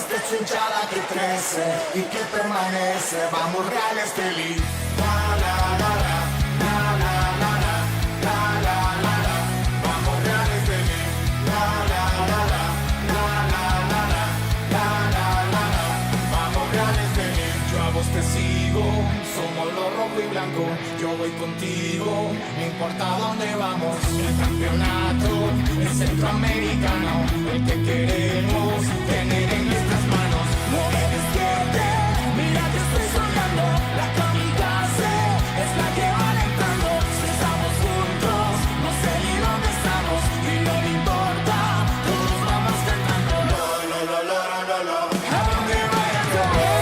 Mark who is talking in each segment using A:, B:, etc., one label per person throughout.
A: Esta es hinchada que crece y que permanece. Vamos Reales feliz. La la la la, la la la la, la la la la. Vamos Reales feliz. La la la la, la la la la, la la la la. Vamos Reales feliz. Yo a vos te sigo, somos lo rojo y blanco. Yo voy contigo, no importa dónde vamos. El campeonato es centroamericano, el que queremos tener en nuestras manos. No me despiertes, mira que estoy soñando. La kamikaze es la que va alentando. Si estamos juntos, no sé ni dónde estamos y no me importa, todos vamos cantando. Lo, lo, lo, lo, lo, lo, a donde vayas yo voy.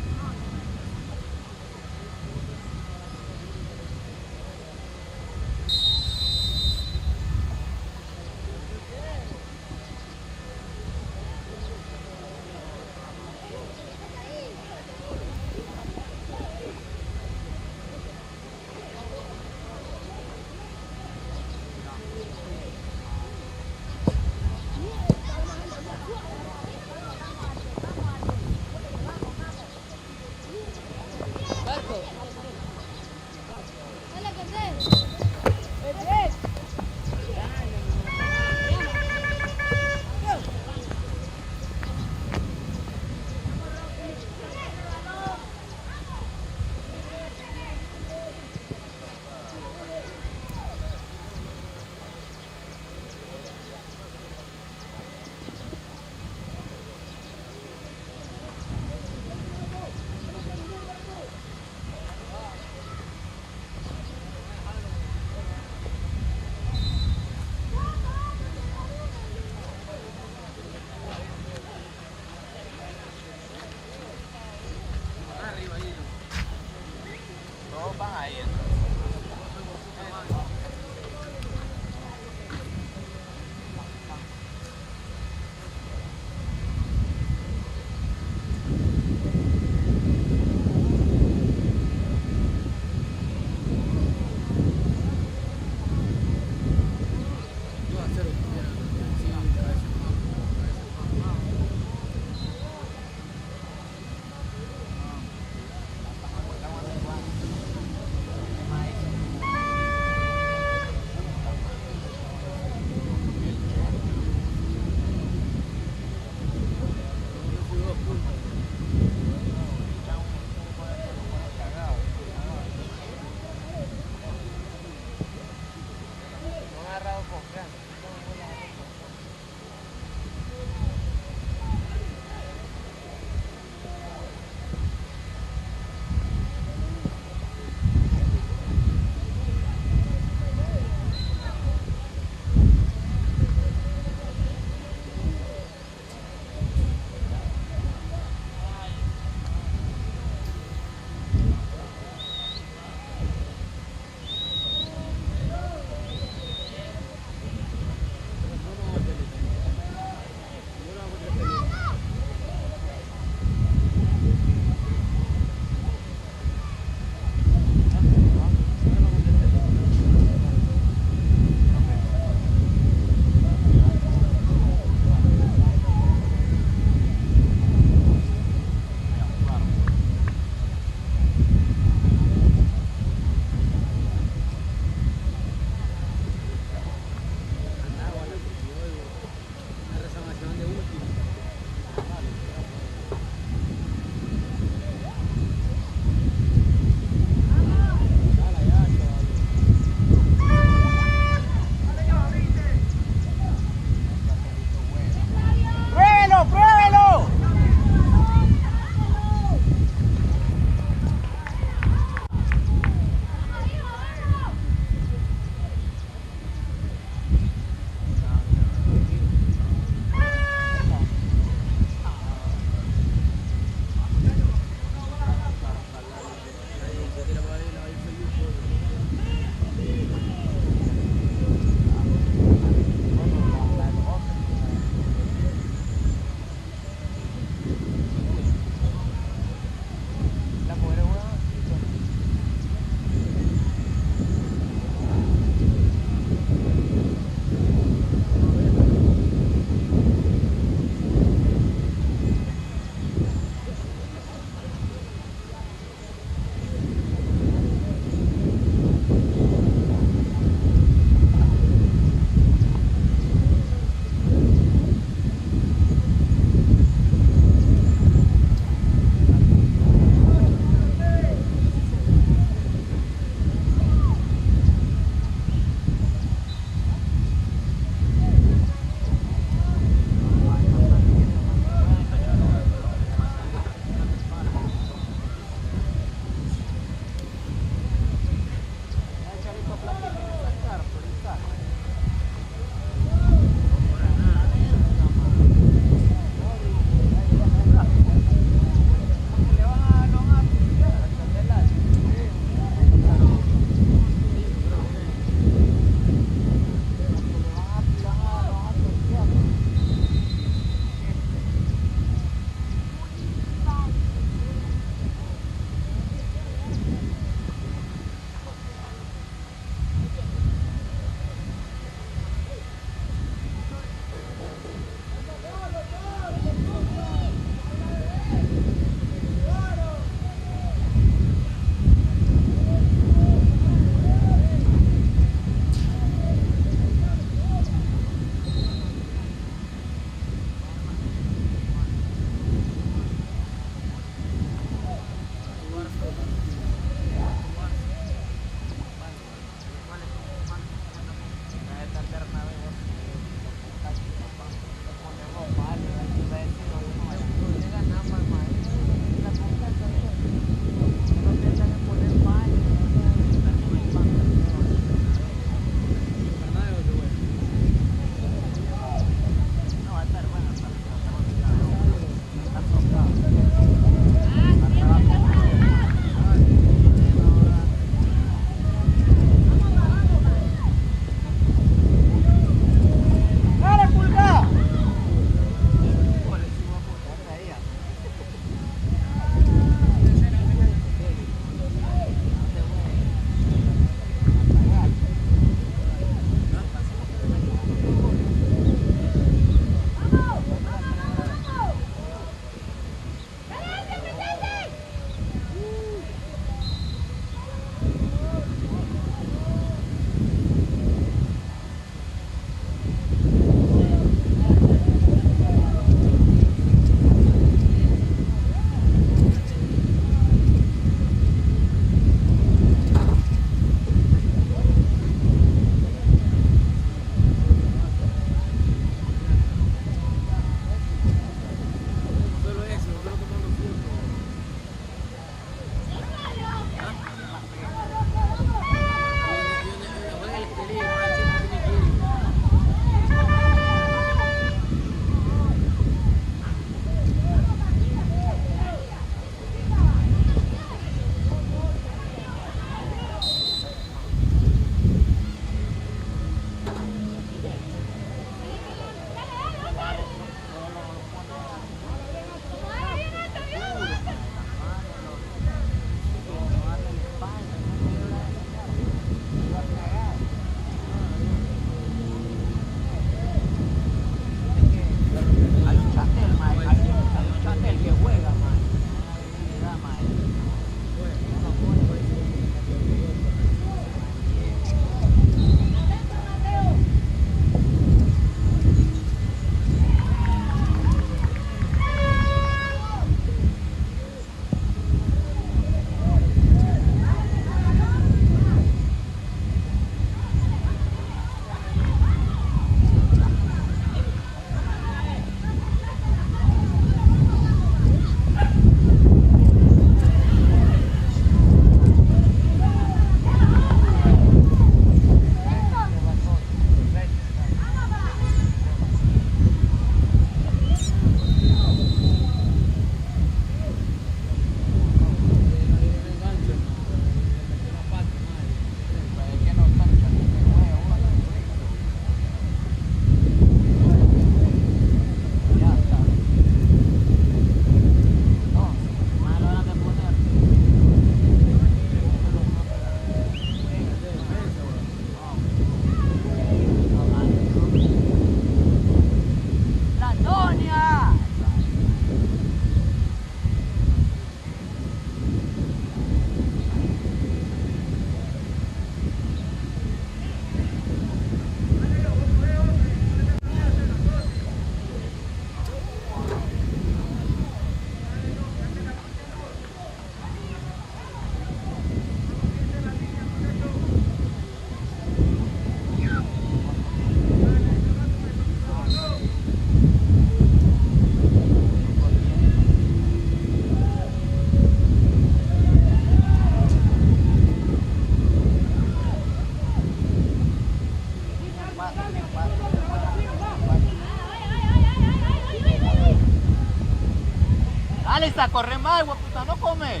B: Alisa, corre más, hueputa, no come.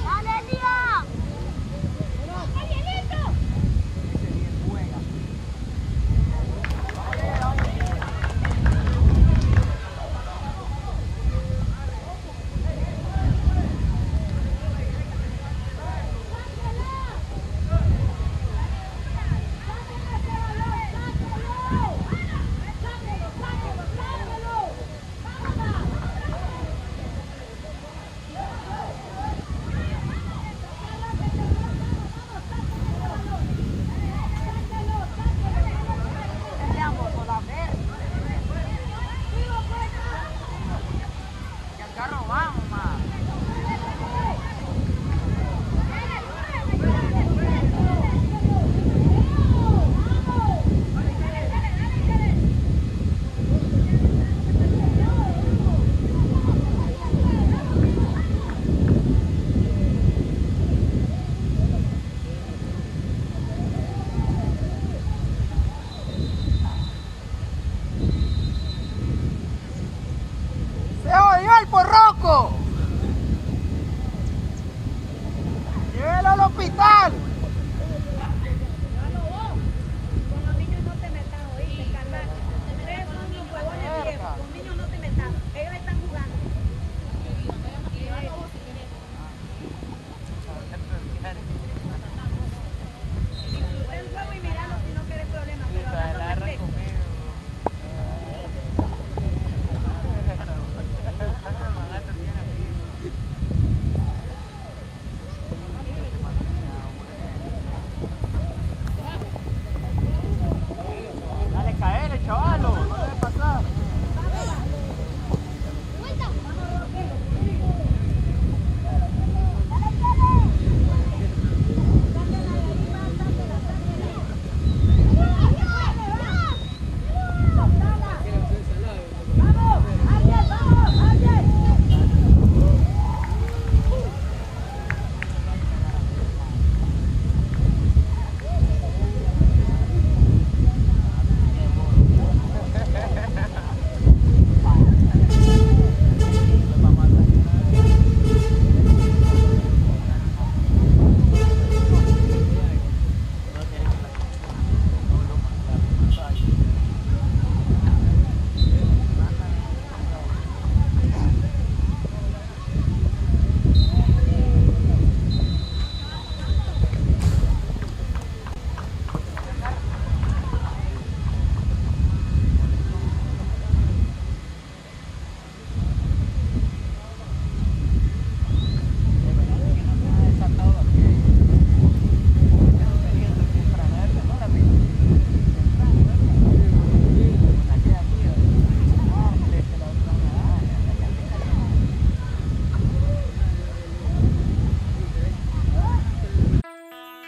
C: ¡Dale, Lía!
B: ¡El porroco! ¡Llévelo al hospital!
C: Con los niños no te metas, oíste, carnal. Ustedes son unos huevones viejos. Con niños no te metas. Ellos están jugando. Disfruta el juego y míralo si no quieres problemas. Pero hablando respeto.
B: Dale, caele, chavalo, no debe pasar.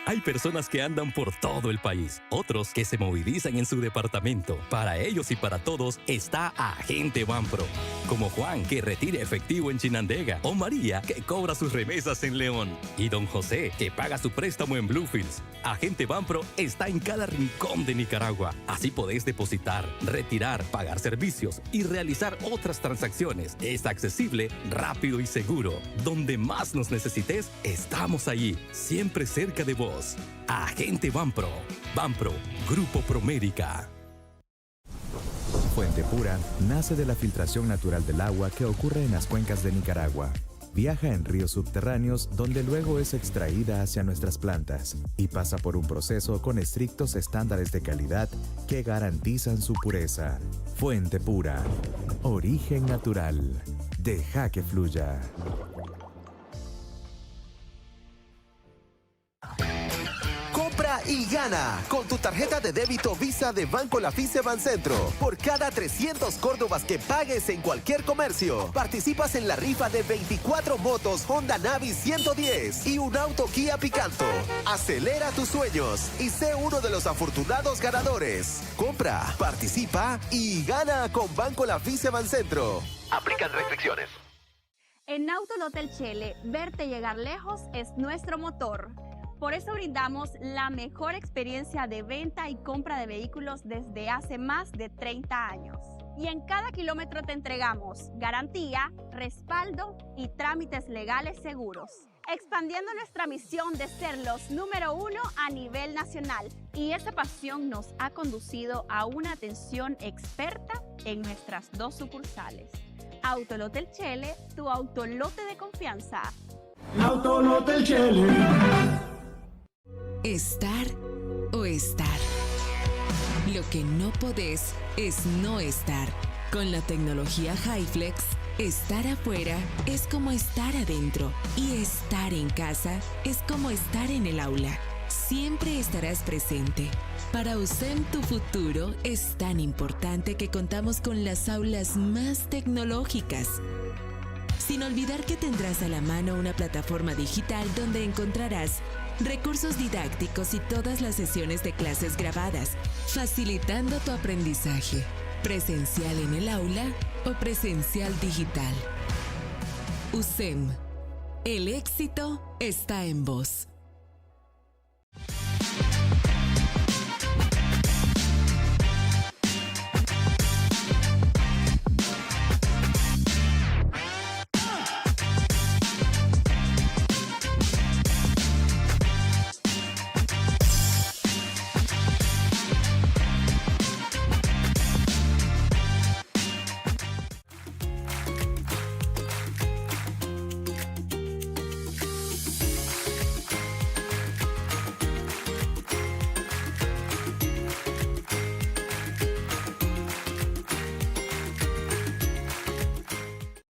D: Hay personas que andan por todo el país, otros que se movilizan en su departamento. Para ellos y para todos está Agente Banpro. Como Juan, que retira efectivo en Chinandega, o María, que cobra sus remesas en León, y don José, que paga su préstamo en Bluefields. Agente Banpro está en cada rincón de Nicaragua. Así podés depositar, retirar, pagar servicios y realizar otras transacciones. Es accesible, rápido y seguro. Donde más nos necesites, estamos allí, siempre cerca de vos. Agente Banpro. Banpro, Grupo Promérica.
E: Fuente Pura nace de la filtración natural del agua que ocurre en las cuencas de Nicaragua. Viaja en ríos subterráneos donde luego es extraída hacia nuestras plantas y pasa por un proceso con estrictos estándares de calidad que garantizan su pureza. Fuente Pura. Origen natural. Deja que fluya.
F: Compra y gana con tu tarjeta de débito Visa de Banco Lafice Bancentro. Por cada 300 córdobas que pagues en cualquier comercio, participas en la rifa de 24 motos Honda Navi 110 y un auto Kia Picanto. Acelera tus sueños y sé uno de los afortunados ganadores. Compra, participa y gana con Banco Lafice Bancentro. Aplican restricciones.
G: En Autolotel Chele, verte llegar lejos es nuestro motor. Por eso brindamos la mejor experiencia de venta y compra de vehículos desde hace más de 30 años. Y en cada kilómetro te entregamos garantía, respaldo y trámites legales seguros, expandiendo nuestra misión de ser los número 1 a nivel nacional. Y esa pasión nos ha conducido a una atención experta en nuestras 2 sucursales. Autolote El Chele, tu autolote de confianza.
A: Autolote El Chele.
H: Estar o estar. Lo que no podés es no estar. Con la tecnología HyFlex, estar afuera es como estar adentro y estar en casa es como estar en el aula. Siempre estarás presente. Para USEM tu futuro es tan importante que contamos con las aulas más tecnológicas. Sin olvidar que tendrás a la mano una plataforma digital donde encontrarás recursos didácticos y todas las sesiones de clases grabadas, facilitando tu aprendizaje, presencial en el aula o presencial digital. USEM, el éxito está en vos.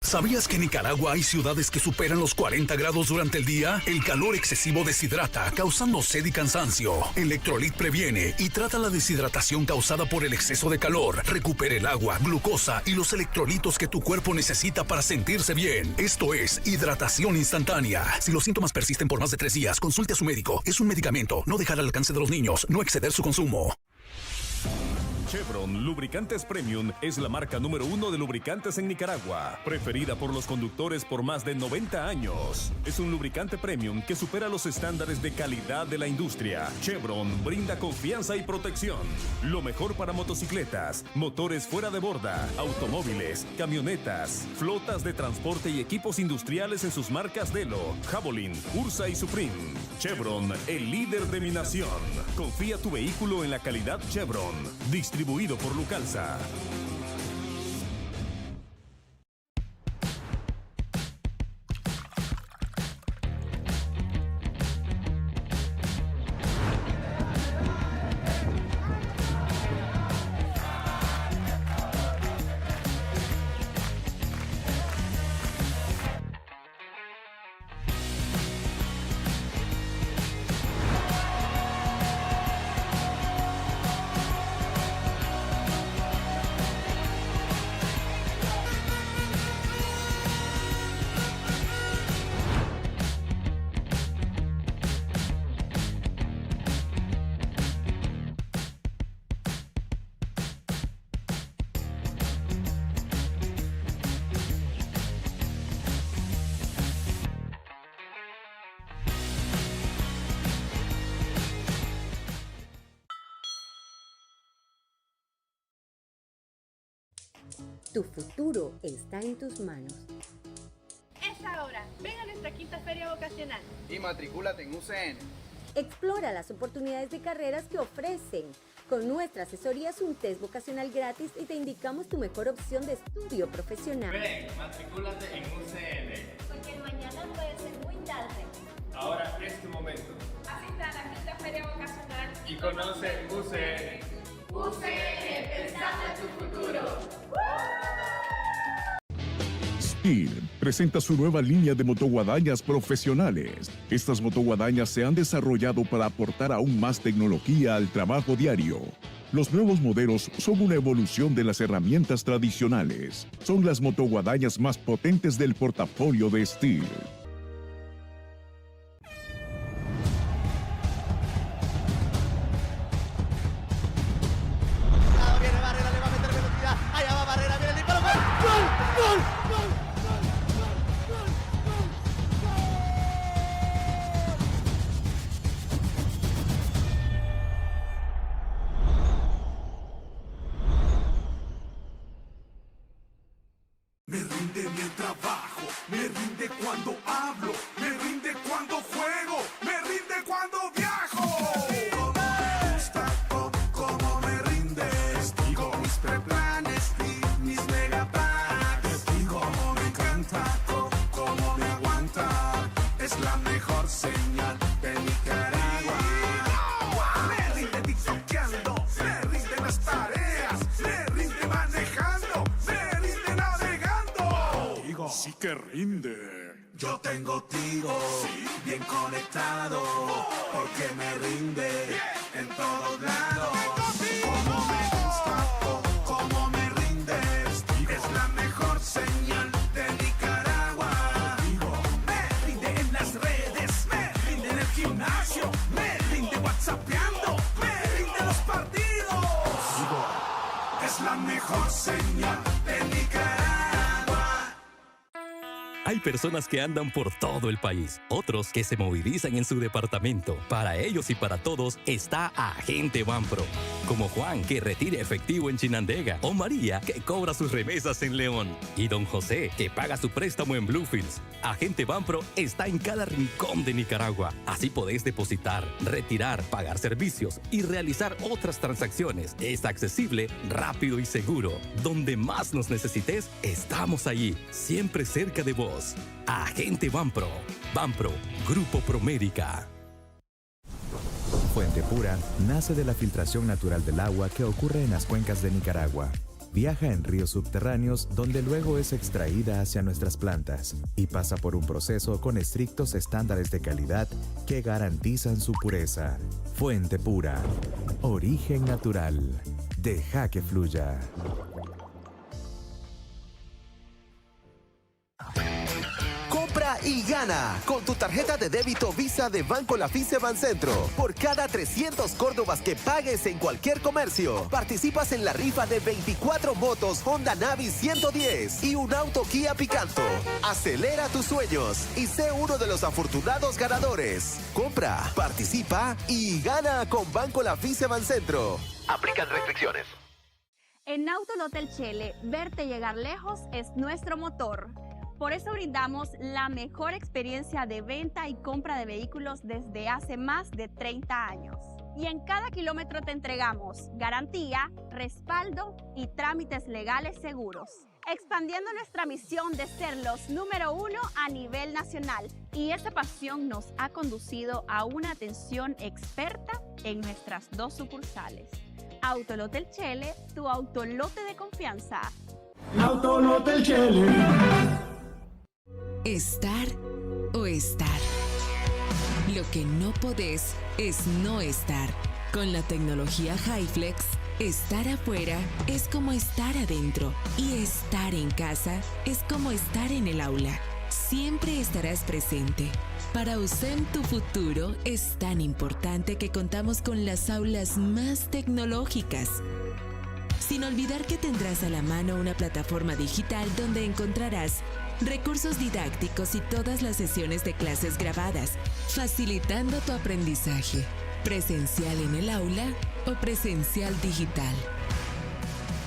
I: ¿Sabías que en Nicaragua hay ciudades que superan los 40 grados durante el día? El calor excesivo deshidrata, causando sed y cansancio. Electrolit previene y trata la deshidratación causada por el exceso de calor. Recupera el agua, glucosa y los electrolitos que tu cuerpo necesita para sentirse bien. Esto es hidratación instantánea. Si los síntomas persisten por más de 3 días, consulte a su médico. Es un medicamento. No dejar al alcance de los niños. No exceder su consumo.
J: Chevron Lubricantes Premium es la marca número 1 de lubricantes en Nicaragua, preferida por los conductores por más de 90 años. Es un lubricante premium que supera los estándares de calidad de la industria. Chevron brinda confianza y protección. Lo mejor para motocicletas, motores fuera de borda, automóviles, camionetas, flotas de transporte y equipos industriales en sus marcas Delo, Javelin, Ursa y Supreme. Chevron, el líder de mi nación. Confía tu vehículo en la calidad Chevron. Distribuido por Lucalza.
K: Tu futuro está en tus manos.
C: Es ahora. Ven a nuestra quinta feria vocacional.
L: Y matricúlate en UCN.
K: Explora las oportunidades de carreras que ofrecen. Con nuestra asesoría es un test vocacional gratis y te indicamos tu mejor opción de estudio profesional.
B: Ven, matricúlate en UCN.
C: Porque mañana puede ser muy tarde.
B: Ahora es tu momento.
C: Asista a la quinta feria vocacional
B: Y conoce UCN.
C: UCN, pensando en tu futuro.
M: Speed presenta su nueva línea de motoguadañas profesionales. Estas motoguadañas se han desarrollado para aportar aún más tecnología al trabajo diario. Los nuevos modelos son una evolución de las herramientas tradicionales. Son las motoguadañas más potentes del portafolio de Steel.
A: Me rinde mi trabajo, me rinde cuando hablo, me rinde cuando juego, me rinde cuando viajo. Como me gusta, como me rinde, con mis preplanes y mis megapacks. Como me encanta, como me aguanta, es la mejor señal de Nicaragua. Me rinde tiktokeando, me rinde las tareas, me rinde manejando, me rinde navegando. Tigo sí que rinde. Yo tengo Tigo, bien conectado, porque me rinde en todos lados. Como me gusta, como me rinde, es la mejor señal de Nicaragua. Me rinde en las redes, me rinde en el gimnasio, me rinde whatsappeando, me rinde los partidos. Es la mejor señal de Nicaragua.
D: Hay personas que andan por todo el país, otros que se movilizan en su departamento. Para ellos y para todos está Agente Banpro, como Juan, que retira efectivo en Chinandega, o María, que cobra sus remesas en León, y don José, que paga su préstamo en Bluefields. Agente Banpro está en cada rincón de Nicaragua. Así podéis depositar, retirar, pagar servicios y realizar otras transacciones. Es accesible, rápido y seguro. Donde más nos necesites, estamos allí, siempre cerca de vos. Agente Banpro. Banpro, Grupo Promérica.
E: Fuente Pura nace de la filtración natural del agua que ocurre en las cuencas de Nicaragua. Viaja en ríos subterráneos donde luego es extraída hacia nuestras plantas y pasa por un proceso con estrictos estándares de calidad que garantizan su pureza. Fuente Pura. Origen natural. Deja que fluya.
F: Compra y gana con tu tarjeta de débito Visa de Banco Lafice Bancentro. Por cada 300 córdobas que pagues en cualquier comercio, participas en la rifa de 24 motos Honda Navi 110 y un auto Kia Picanto. Acelera tus sueños y sé uno de los afortunados ganadores. Compra, participa y gana con Banco Lafice Bancentro. Aplican restricciones.
G: En Autolotel Chele, verte llegar lejos es nuestro motor. Por eso brindamos la mejor experiencia de venta y compra de vehículos desde hace más de 30 años. Y en cada kilómetro te entregamos garantía, respaldo y trámites legales seguros. Expandiendo nuestra misión de ser los número 1 a nivel nacional. Y esa pasión nos ha conducido a una atención experta en nuestras 2 sucursales. Autolotel Chele, tu autolote de confianza.
A: Autolotel Chele.
H: Estar o estar. Lo que no podés es no estar. Con la tecnología HyFlex, estar afuera es como estar adentro. Y estar en casa es como estar en el aula. Siempre estarás presente. Para USEM tu futuro es tan importante que contamos con las aulas más tecnológicas. Sin olvidar que tendrás a la mano una plataforma digital donde encontrarás recursos didácticos y todas las sesiones de clases grabadas, facilitando tu aprendizaje, presencial en el aula o presencial digital.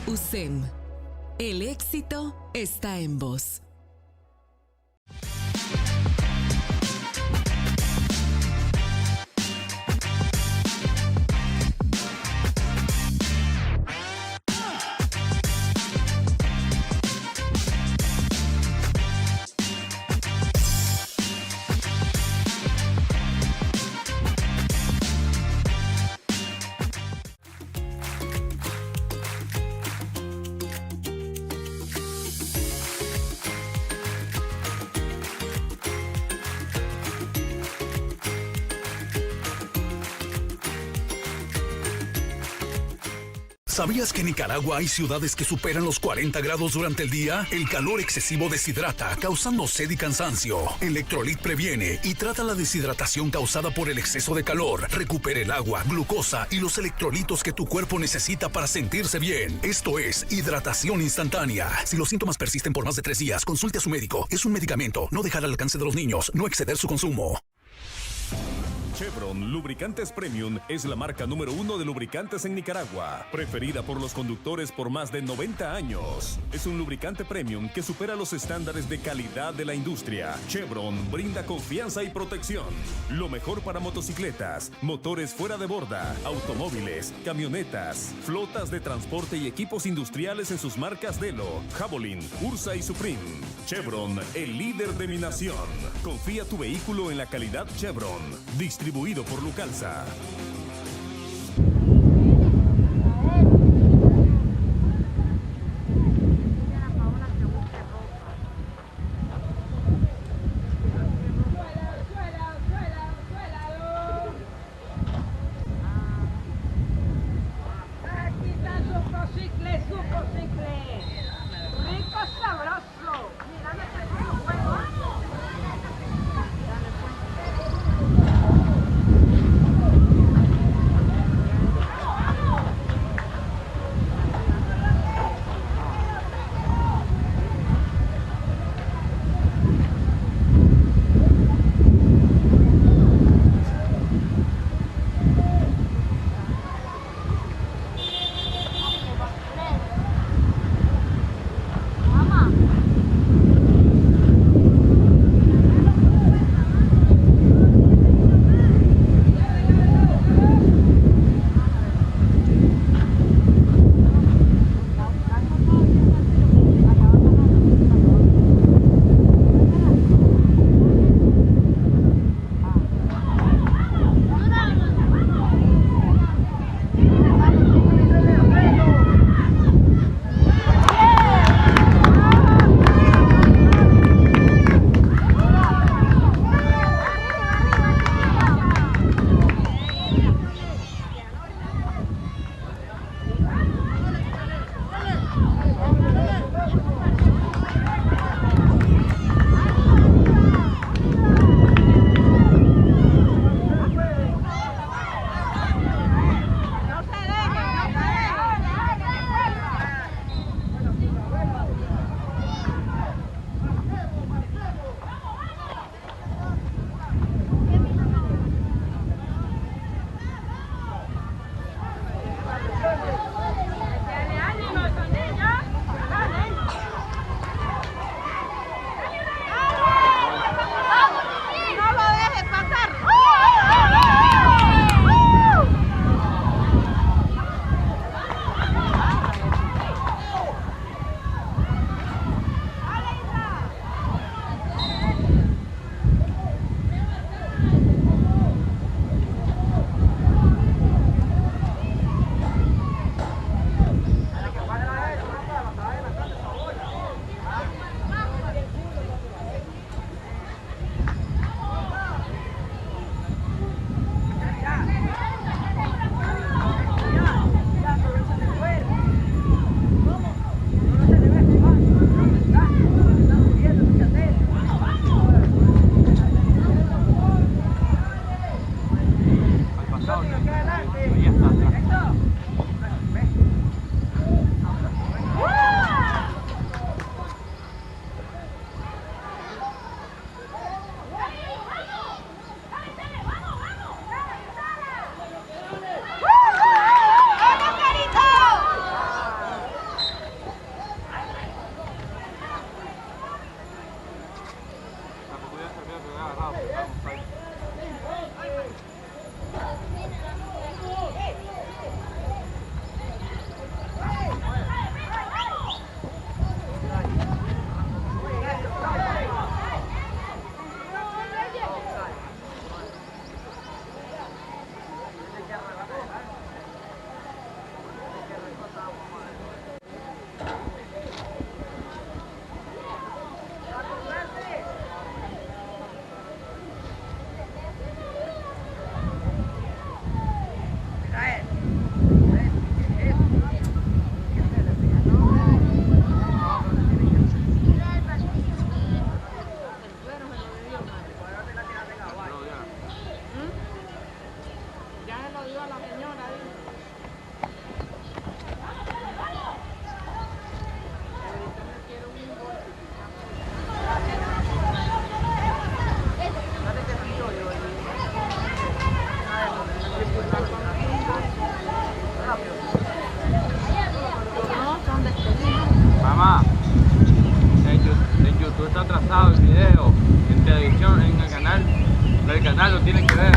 H: USEM, el éxito está en vos.
I: ¿Sabías que en Nicaragua hay ciudades que superan los 40 grados durante el día? El calor excesivo deshidrata, causando sed y cansancio. Electrolit previene y trata la deshidratación causada por el exceso de calor. Recupera el agua, glucosa y los electrolitos que tu cuerpo necesita para sentirse bien. Esto es hidratación instantánea. Si los síntomas persisten por más de 3 días, consulte a su médico. Es un medicamento. No dejar al alcance de los niños. No exceder su consumo.
J: Chevron Lubricantes Premium es la marca número 1 de lubricantes en Nicaragua, preferida por los conductores por más de 90 años. Es un lubricante premium que supera los estándares de calidad de la industria. Chevron brinda confianza y protección. Lo mejor para motocicletas, motores fuera de borda, automóviles, camionetas, flotas de transporte y equipos industriales en sus marcas Delo, Javelin, Ursa y Supreme. Chevron, el líder de mi nación. Confía tu vehículo en la calidad Chevron. Distribuido por Lucalza.
B: atrasado el video en televisión, en el canal. Pero el canal lo tienen que ver.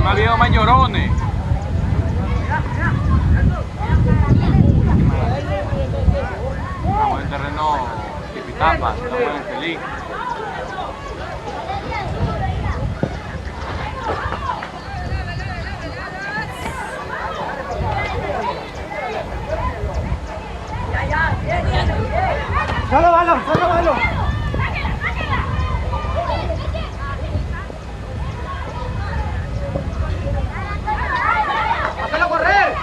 B: Más viejo, más llorones. Estamos en terreno Tipitapa, estamos en Feliz.
N: Solo balón, solo balón. ¡Hazlo correr!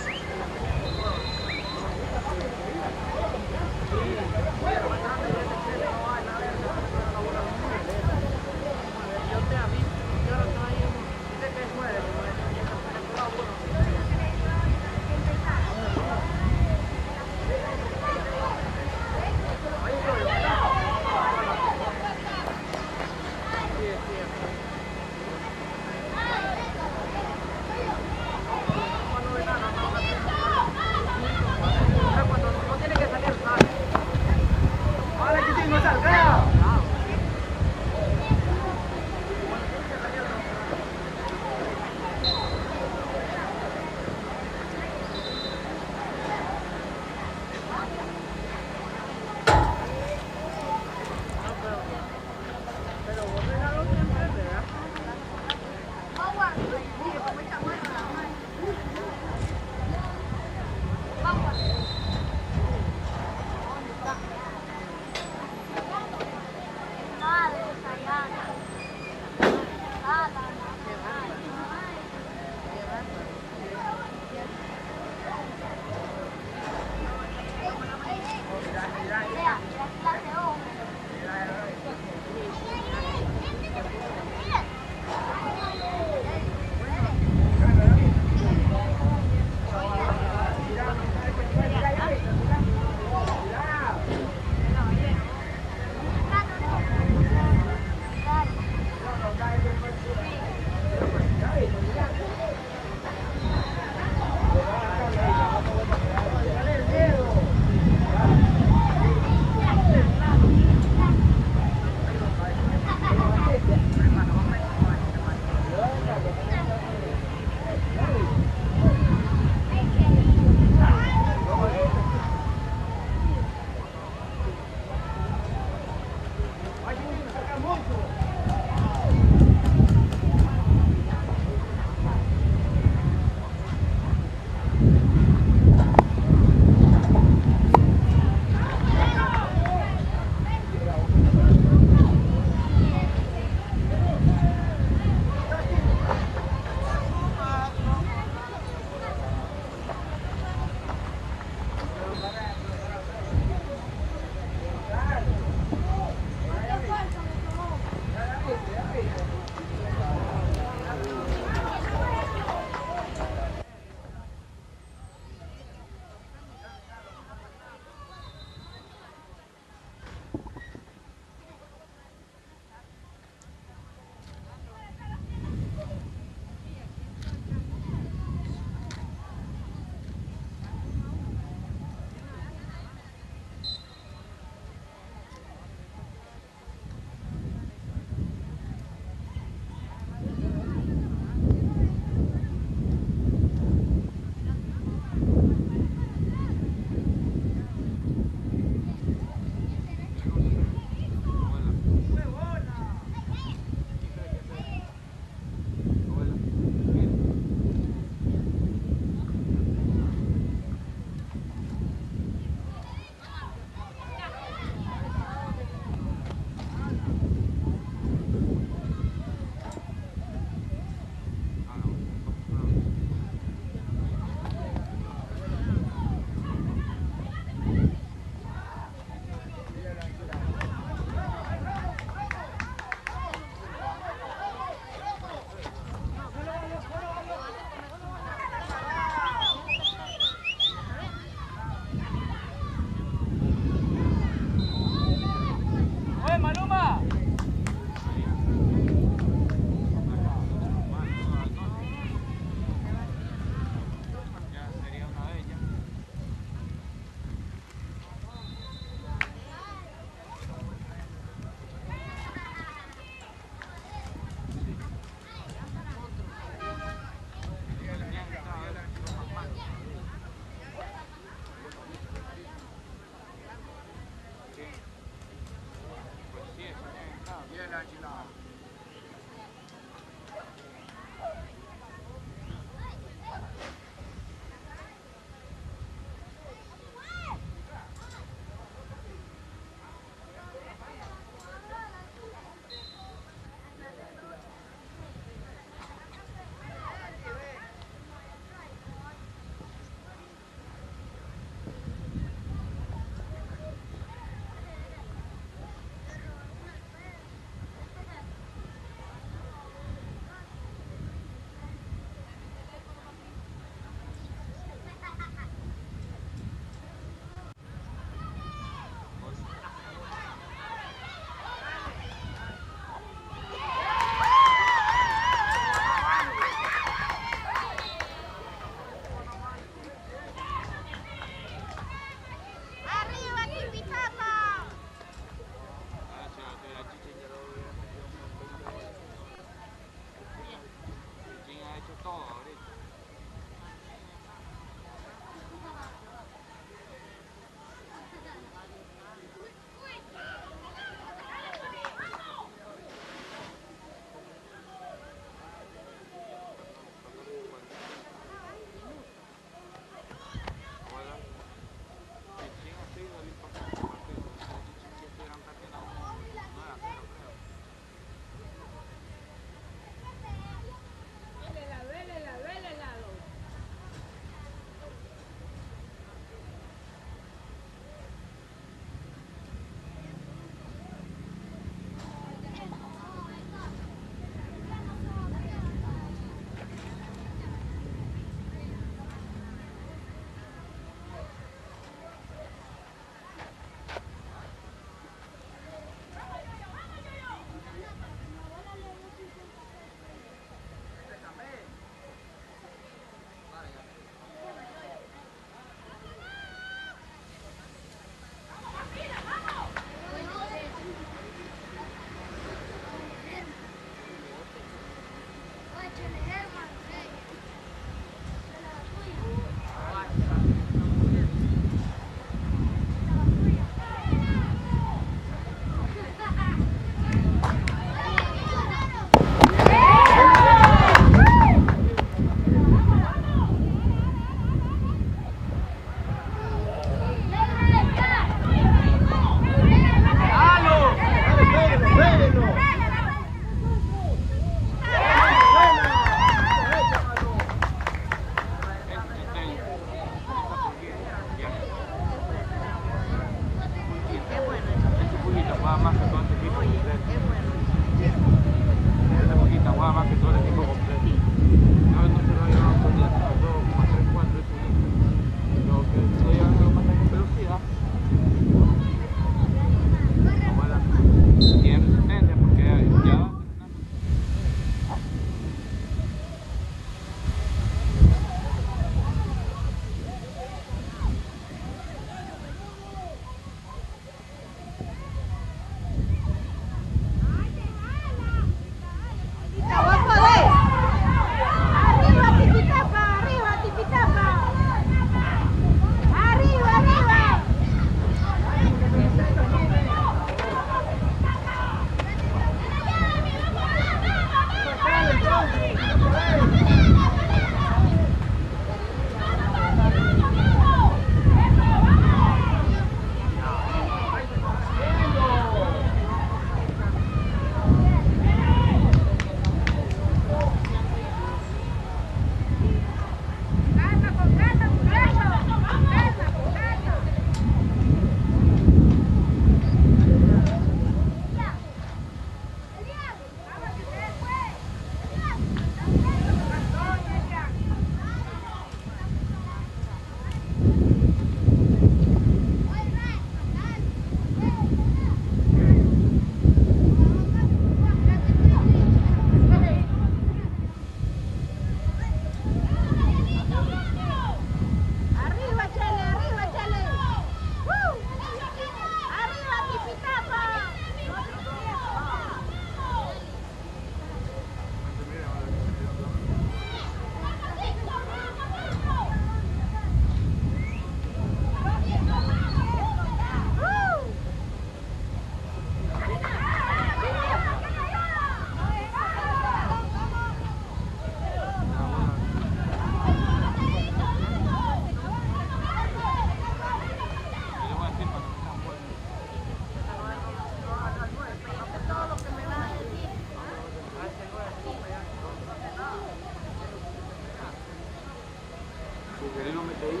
B: querés lo metes ahí.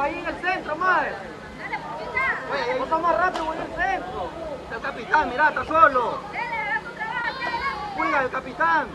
N: Ahí en el centro, madre. Vos sos más rápido, voy en el centro. El capitán, mirá, está solo. Cuida el capitán.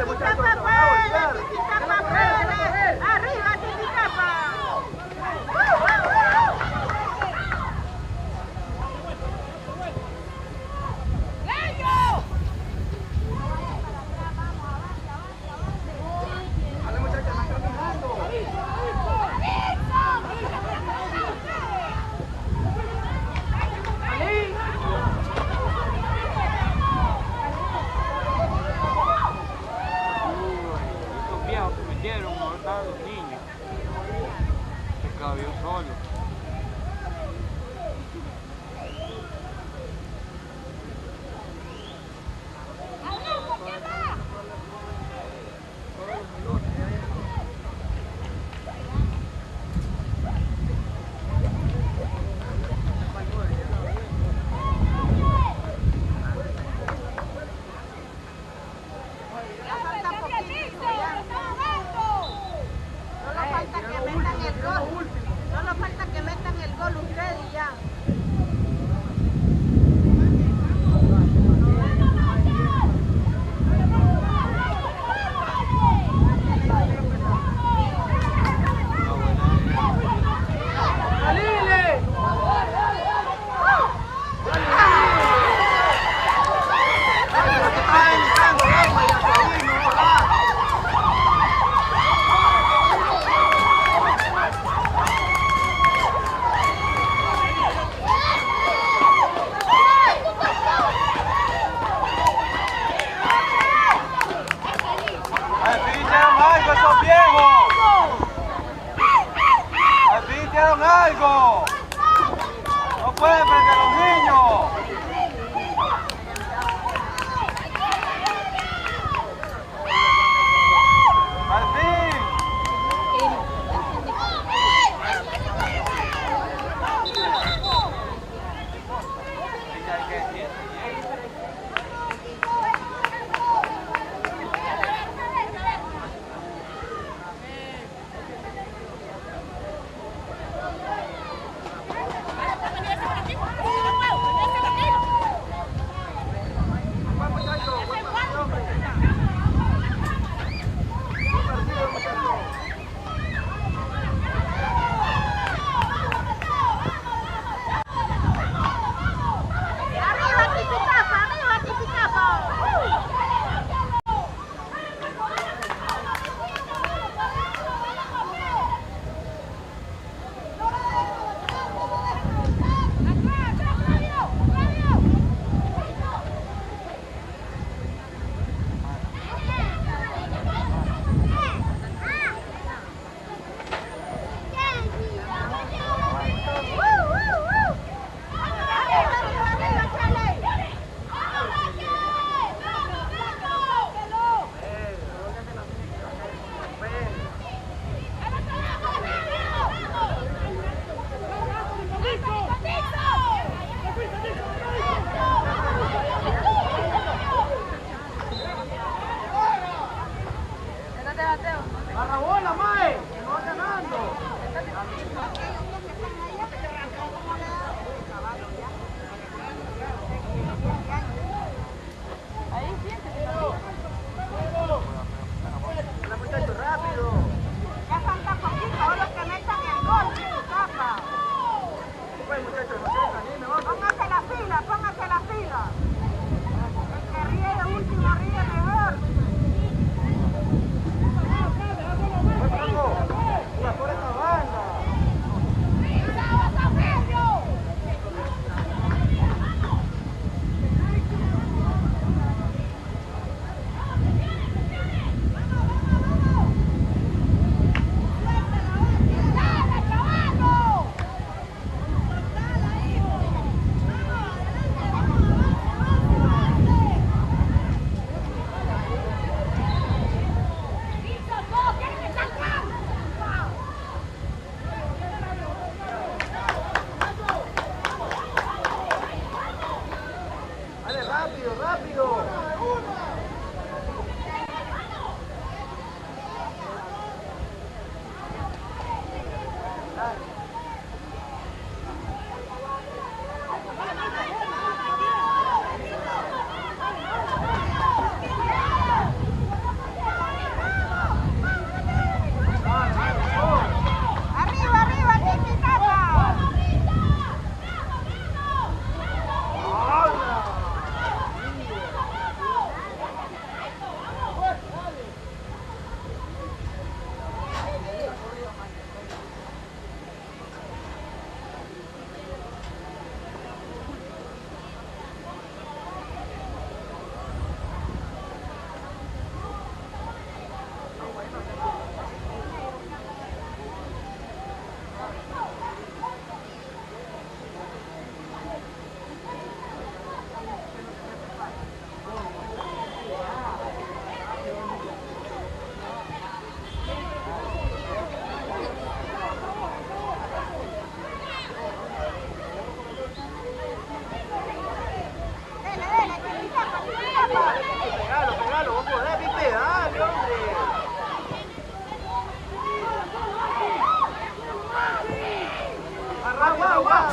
N: golpearse, muchachos, se van a golpear.
C: ¡Arriba, Titicaca!
N: Dale, muchachos, van caminando.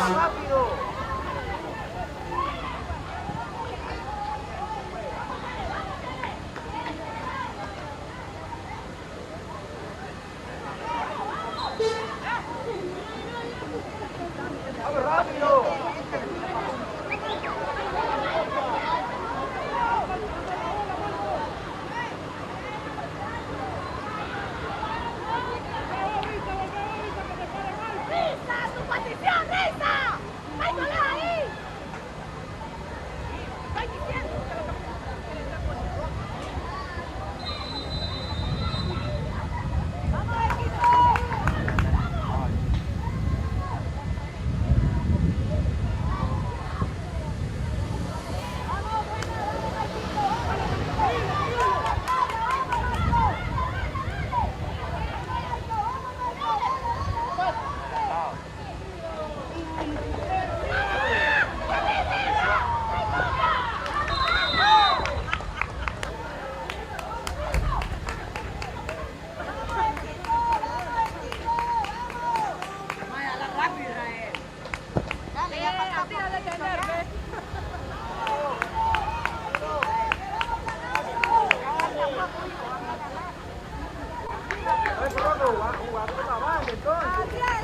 N: más rápido. ¡Vamos rápido! Jugar con la banda, entonces.